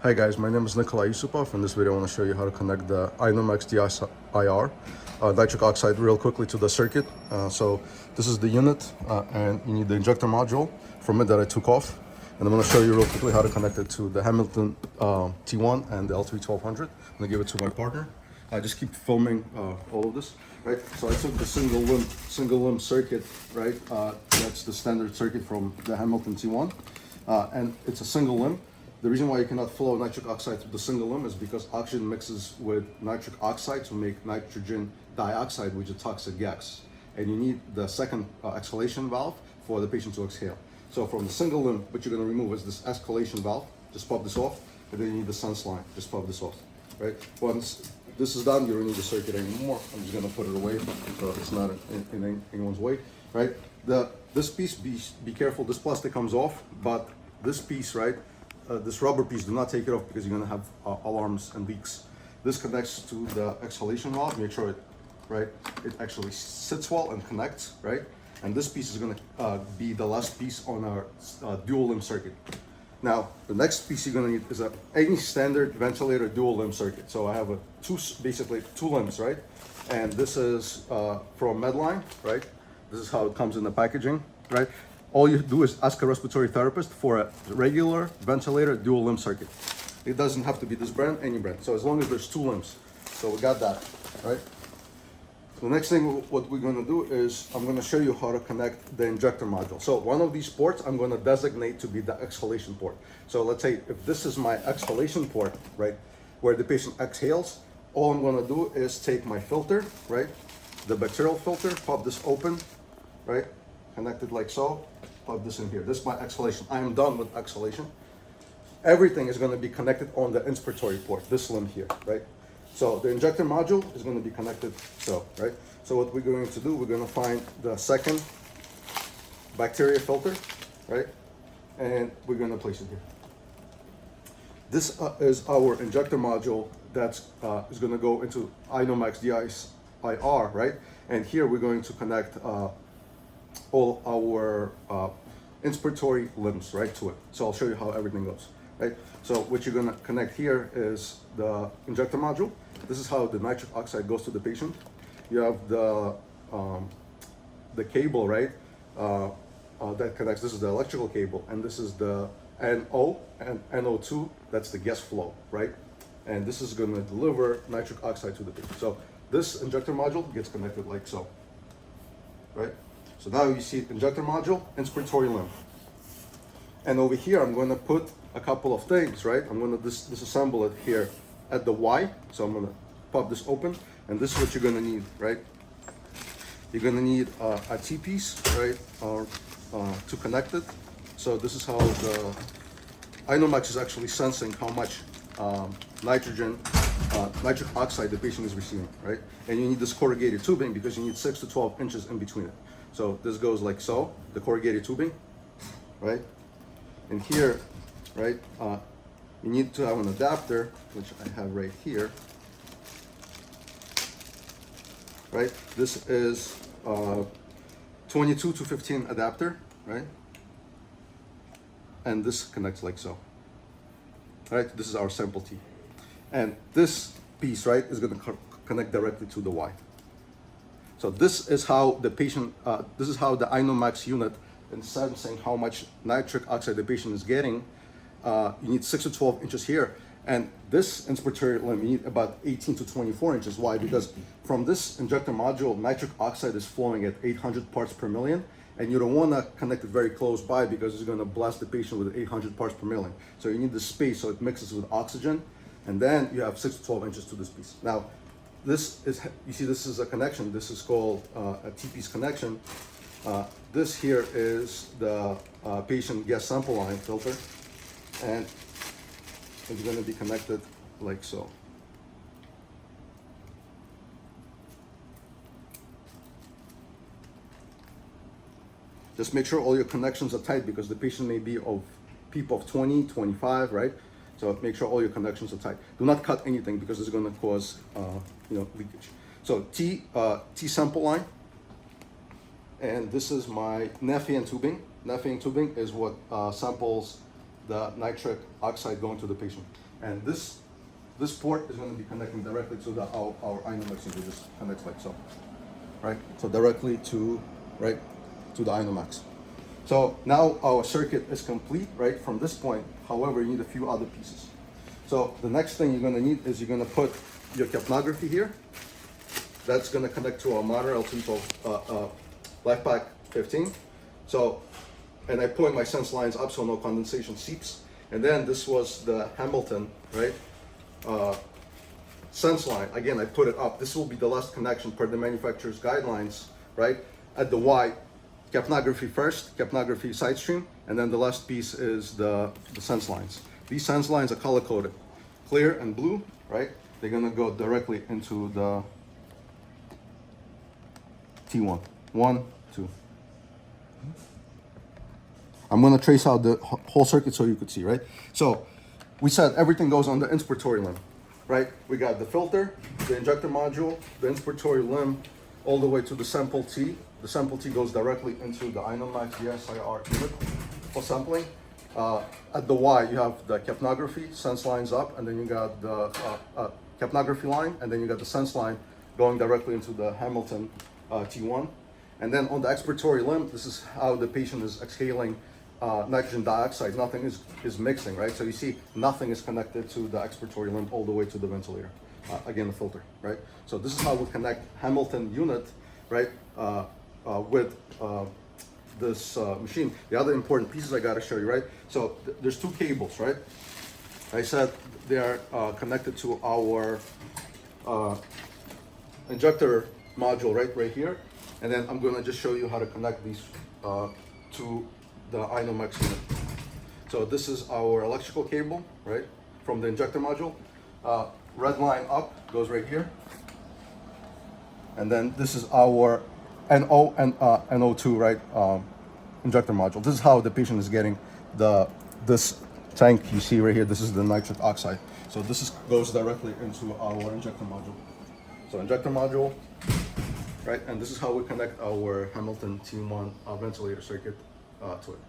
Hi guys, my name is Nikolai Yusupov. In this video I want to show you how to connect the INOmax DSIR nitric oxide real quickly to the circuit. So this is the unit and you need the injector module from it that I took off. And I'm going to show you real quickly how to connect it to the Hamilton T-1 and the L3-1200. I'm going to give it to my partner. I just keep filming all of this, right? So I took the single limb circuit, right? That's the standard circuit from the Hamilton T1, and it's a single limb. The reason why you cannot flow nitric oxide through the single limb is because oxygen mixes with nitric oxide to make nitrogen dioxide, which is a toxic gas. And you need the second exhalation valve for the patient to exhale. So from the single limb, what you're going to remove is this escalation valve. Just pop this off, and then you need the sense line. Just pop this off, right? Once this is done, you don't need the circuit anymore. I'm just going to put it away so it's not in anyone's way, right? This piece, be careful. This plastic comes off, but this piece, right? This rubber piece, do not take it off because you're going to have alarms and leaks. This connects to the exhalation valve. Make sure it actually sits well and connects, right? And this piece is going to be the last piece on our dual limb circuit. Now, the next piece you're going to need is any standard ventilator dual limb circuit. So I have basically two limbs, right? And this is from Medline, right? This is how it comes in the packaging, right? All you do is ask a respiratory therapist for a regular ventilator dual limb circuit. It doesn't have to be this brand, any brand. So as long as there's two limbs. So we got that, right? The next thing what we're going to do is I'm going to show you how to connect the injector module. So one of these ports I'm going to designate to be the exhalation port. So let's say if this is my exhalation port, right, where the patient exhales, all I'm going to do is take my filter, right, the bacterial filter, pop this open, right, connect it like so, plug this in here. This is my exhalation. I am done with exhalation. Everything is going to be connected on the inspiratory port, this limb here, right? So the injector module is going to be connected so, right? So what we're going to do, we're going to find the second bacteria filter, right? And we're going to place it here. This is our injector module that is going to go into INOmax DSIR, right? And here we're going to connect all our inspiratory limbs, right, to it. So I'll show you how everything goes, right? So what you're gonna connect here is the injector module. This is how the nitric oxide goes to the patient. You have the cable, right, that connects. This is the electrical cable, and this is the NO and NO2. That's the gas flow, right? And this is gonna deliver nitric oxide to the patient. So this injector module gets connected like so, right? So now you see injector module, inspiratory limb. And over here, I'm going to put a couple of things, right? I'm going to disassemble it here at the Y. So I'm going to pop this open, and this is what you're going to need, right? You're going to need a T-piece, right, to connect it. So this is how the INOmax is actually sensing how much nitric oxide the patient is receiving, right? And you need this corrugated tubing because you need 6 to 12 inches in between it. So this goes like so, the corrugated tubing, right? And here, right, you need to have an adapter, which I have right here, right? This is 22 to 15 adapter, right? And this connects like so, right? This is our sample T. And this piece, right, is going to connect directly to the Y. So this is how the patient, this is how the INOmax unit is sensing how much nitric oxide the patient is getting. You need 6 to 12 inches here. And this inspiratory limb, you need about 18 to 24 inches. Why? Because from this injector module, nitric oxide is flowing at 800 parts per million. And you don't want to connect it very close by because it's going to blast the patient with 800 parts per million. So you need the space so it mixes with oxygen. And then you have 6 to 12 inches to this piece. Now, this is, you see, this is a connection. This is called a T-piece connection. This here is the patient gas sample line filter, and it's going to be connected like so. Just make sure all your connections are tight because the patient may be of PEEP of 20, 25, right? So make sure all your connections are tight. Do not cut anything because it's going to cause leakage. So T sample line, and this is my Nephine tubing. Nephine tubing is what samples the nitric oxide going to the patient. And this port is going to be connecting directly to our INOmax unit. Just connects like so, right? So directly to the INOmax. So now our circuit is complete, right? From this point, however, you need a few other pieces. So the next thing you're going to need is you're going to put your capnography here. That's going to connect to our monitor LT12 LifePack 15. So, and I point my sense lines up so no condensation seeps. And then this was the Hamilton, right? Sense line. Again, I put it up. This will be the last connection per the manufacturer's guidelines, right? At the Y, capnography first, capnography side stream, and then the last piece is the sense lines. These sense lines are color coded, clear and blue, right? They're gonna go directly into the T1. 1, 2. I'm gonna trace out the whole circuit so you could see, right? So we said everything goes on the inspiratory limb, right? We got the filter, the injector module, the inspiratory limb, all the way to the sample T. The sample T goes directly into the INOmax DSIR unit for sampling. At the Y, you have the capnography, sense lines up, and then you got the capnography line, and then you got the sense line going directly into the Hamilton T1. And then on the expiratory limb, this is how the patient is exhaling nitrogen dioxide. Nothing is mixing, right? So you see nothing is connected to the expiratory limb all the way to the ventilator. Again, the filter, right? So this is how we connect Hamilton unit, right, with this machine. The other important pieces I gotta show you, right? So there's two cables, right? I said they are connected to our injector module right here. And then I'm gonna just show you how to connect these to the INOmax unit. So this is our electrical cable, right, from the injector module. Red line up goes right here. And then this is our NO and NO2, right, injector module. This is how the patient is getting this tank you see right here. This is the nitric oxide. So this goes directly into our injector module. So injector module, right, and this is how we connect our Hamilton T-1 ventilator circuit to it.